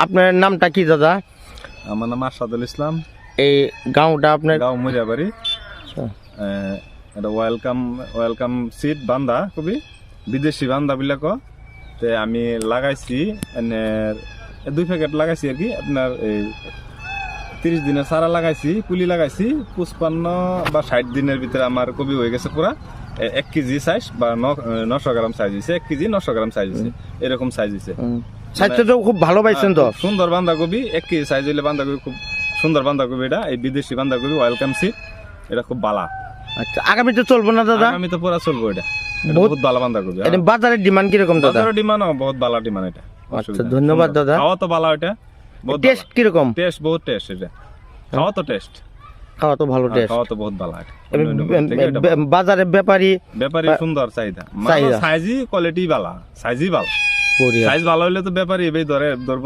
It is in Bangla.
আপনার নামটা কি দাদা? আমার নাম আশাদুল ইসলাম। এই গাঁওটা আপনার? গাঁও মরিয়াবাড়ি। এটা ওয়েলকাম সিড বান্ধা খুবই বিদেশি বান্ধা বিলাক আমি লাগাইছি এনে 2 প্যাকেট লাগাইছি আর কি। আপনার এই 30 দিনের সারা লাগাইছি, পুলি লাগাইছি। 55 বা 60 দিনের ভিতরে আমার কবি হয়ে গেছে পুরা 1 কেজি সাইজ বা 900 গ্রাম সাইজ হয়েছে। 1 কেজি 900 গ্রাম সাইজ হয়েছে, এরকম সাইজ হয়েছে। সাইজটা তো খুব ভালো পাইছেন তো। সুন্দর বাঁধাকপি 1 কেজি সাইজ হইলে বাঁধাকপি খুব সুন্দর বাঁধাকপি। এটা এই বিদেশি বাঁধাকপি ওয়েলকাম সিড, এটা খুব বালা। আচ্ছা, আগামীতে চলবো না দাদা? আমি তো পুরা চলবো। এটা বহুত ভালো বাঁধাকপি। এটা বাজারের ডিমান্ড কিরকম দাদা? বাজারের ডিমান্ড বহুত ভালো ডিমান্ড এটা। আচ্ছা, ধন্যবাদ দাদা। খাওয়া তো ভালো, এটা টেস্ট কিরকম? টেস্ট বহুত টেস্ট। এটা খাওয়া তো টেস্ট, খাওয়া তো ভালো টেস্ট। খাওয়া তো বহুত ভালো। এটা বাজারে ব্যাপারী সুন্দর চাহিদা, সাইজই কোয়ালিটি ভালো, সাইজই ভালো। সাইজ ভালো হইলে তো ব্যাপারী এবারে ধরে